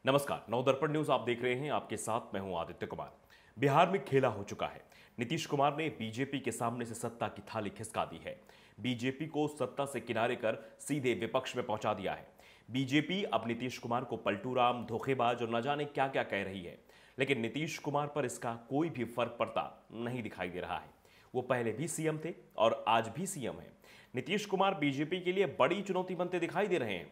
नमस्कार, नवदर्पण न्यूज आप देख रहे हैं। आपके साथ मैं हूं आदित्य कुमार। बिहार में खेला हो चुका है। नीतीश कुमार ने बीजेपी के सामने से सत्ता की थाली खिसका दी है। बीजेपी को सत्ता से किनारे कर सीधे विपक्ष में पहुंचा दिया है। बीजेपी अब नीतीश कुमार को पलटूराम, धोखेबाज और न जाने क्या क्या कह रही है, लेकिन नीतीश कुमार पर इसका कोई भी फर्क पड़ता नहीं दिखाई दे रहा है। वो पहले भी सीएम थे और आज भी सीएम है। नीतीश कुमार बीजेपी के लिए बड़ी चुनौती बनते दिखाई दे रहे हैं।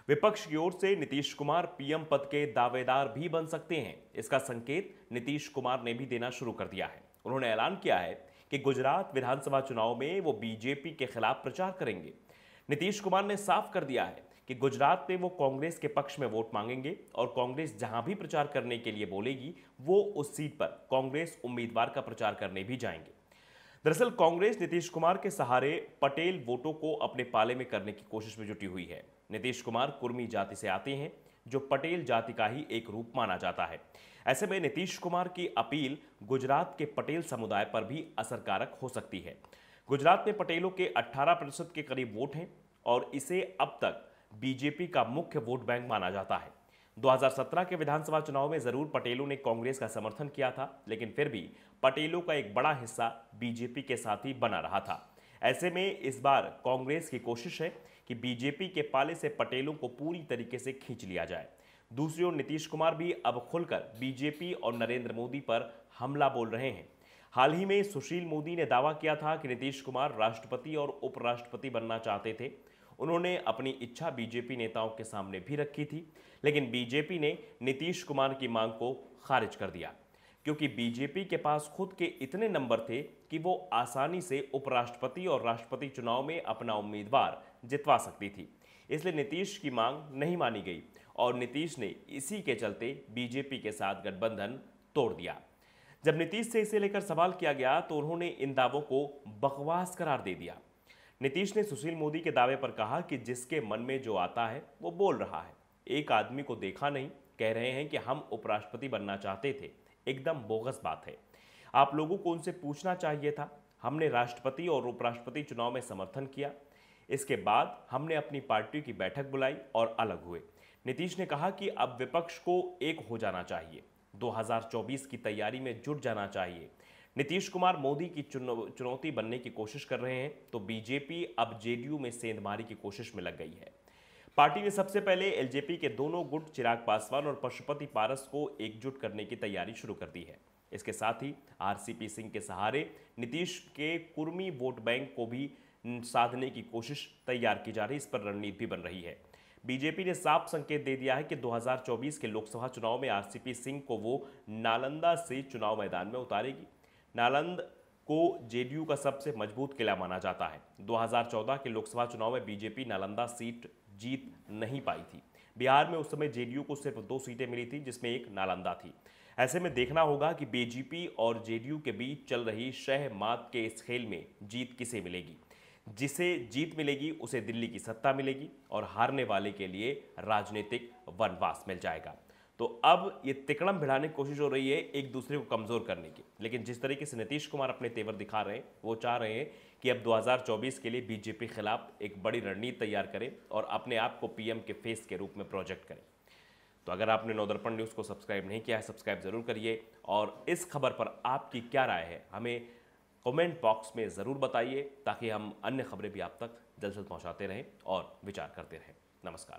विपक्ष की ओर से नीतीश कुमार पीएम पद के दावेदार भी बन सकते हैं। इसका संकेत नीतीश कुमार ने भी देना शुरू कर दिया है। उन्होंने ऐलान किया है कि गुजरात विधानसभा चुनाव में वो बीजेपी के खिलाफ प्रचार करेंगे। नीतीश कुमार ने साफ कर दिया है कि गुजरात में वो कांग्रेस के पक्ष में वोट मांगेंगे और कांग्रेस जहां भी प्रचार करने के लिए बोलेगी वो उस सीट पर कांग्रेस उम्मीदवार का प्रचार करने भी जाएंगे। दरअसल कांग्रेस नीतीश कुमार के सहारे पटेल वोटों को अपने पाले में करने की कोशिश में जुटी हुई है। नीतीश कुमार कुर्मी जाति से आते हैं, जो पटेल जाति का ही एक रूप माना जाता है। ऐसे में नीतीश कुमार की अपील गुजरात के पटेल समुदाय पर भी असरकारक हो सकती है। गुजरात में पटेलों के 18% के करीब वोट हैं और इसे अब तक बीजेपी का मुख्य वोट बैंक माना जाता है। 2017 के विधानसभा चुनाव में जरूर पटेलों ने कांग्रेस का समर्थन किया था, लेकिन फिर भी पटेलों का एक बड़ा हिस्सा बीजेपी के साथ ही बना रहा था। ऐसे में इस बार कांग्रेस की कोशिश है कि बीजेपी के पाले से पटेलों को पूरी तरीके से खींच लिया जाए। दूसरी ओर नीतीश कुमार भी अब खुलकर बीजेपी और नरेंद्र मोदी पर हमला बोल रहे हैं। हाल ही में सुशील मोदी ने दावा किया था कि नीतीश कुमार राष्ट्रपति और उपराष्ट्रपति बनना चाहते थे। उन्होंने अपनी इच्छा बीजेपी नेताओं के सामने भी रखी थी, लेकिन बीजेपी ने नीतीश कुमार की मांग को खारिज कर दिया, क्योंकि बीजेपी के पास खुद के इतने नंबर थे कि वो आसानी से उपराष्ट्रपति और राष्ट्रपति चुनाव में अपना उम्मीदवार जितवा सकती थी। इसलिए नीतीश की मांग नहीं मानी गई और नीतीश ने इसी के चलते बीजेपी के साथ गठबंधन तोड़ दिया। जब नीतीश से इसे लेकर सवाल किया गया तो उन्होंने इन दावों को बकवास करार दे दिया। नीतीश ने सुशील मोदी के दावे पर कहा कि जिसके मन में जो आता है वो बोल रहा है। एक आदमी को देखा नहीं, कह रहे हैं कि हम उपराष्ट्रपति बनना चाहते थे। एकदम बोगस बात है। आप लोगों को उनसे पूछना चाहिए था। हमने राष्ट्रपति और उपराष्ट्रपति चुनाव में समर्थन किया। इसके बाद हमने अपनी पार्टी की बैठक बुलाई और अलग हुए। नीतीश ने कहा कि अब विपक्ष को एक हो जाना चाहिए, 2024 की तैयारी में जुट जाना चाहिए। नीतीश कुमार मोदी की चुनौती बनने की कोशिश कर रहे हैं तो बीजेपी अब जेडीयू में सेंधमारी की कोशिश में लग गई है। पार्टी ने सबसे पहले एलजेपी के दोनों गुट चिराग पासवान और पशुपति पारस को एकजुट करने की तैयारी शुरू कर दी है। इसके साथ ही आरसीपी सिंह के सहारे नीतीश के कुर्मी वोट बैंक को भी साधने की कोशिश तैयार की जा रही है। इस पर रणनीति भी बन रही है। बीजेपी ने साफ संकेत दे दिया है कि 2024 के लोकसभा चुनाव में आरसीपी सिंह को वो नालंदा से चुनाव मैदान में उतारेगी। नालंद को जेडीयू का सबसे मजबूत किला माना जाता है। 2014 के लोकसभा चुनाव में बीजेपी नालंदा सीट जीत नहीं पाई थी। बिहार में उस समय जेडीयू को सिर्फ 2 सीटें मिली थी, जिसमें एक नालंदा थी। ऐसे में देखना होगा कि बीजेपी और जेडीयू के बीच चल रही शह मात के इस खेल में जीत किसे मिलेगी। जिसे जीत मिलेगी उसे दिल्ली की सत्ता मिलेगी और हारने वाले के लिए राजनीतिक वनवास मिल जाएगा। तो अब ये तिकड़म भिड़ाने की कोशिश हो रही है एक दूसरे को कमजोर करने की, लेकिन जिस तरीके से नीतीश कुमार अपने तेवर दिखा रहे हैं, वो चाह रहे हैं कि अब 2024 के लिए बीजेपी खिलाफ एक बड़ी रणनीति तैयार करें और अपने आप को पीएम के फेस के रूप में प्रोजेक्ट करें। तो अगर आपने नवदर्पण न्यूज़ को सब्सक्राइब नहीं किया है, सब्सक्राइब जरूर करिए और इस खबर पर आपकी क्या राय है हमें कमेंट बॉक्स में ज़रूर बताइए, ताकि हम अन्य खबरें भी आप तक जल्द से जल्द पहुँचाते रहें और विचार करते रहें। नमस्कार।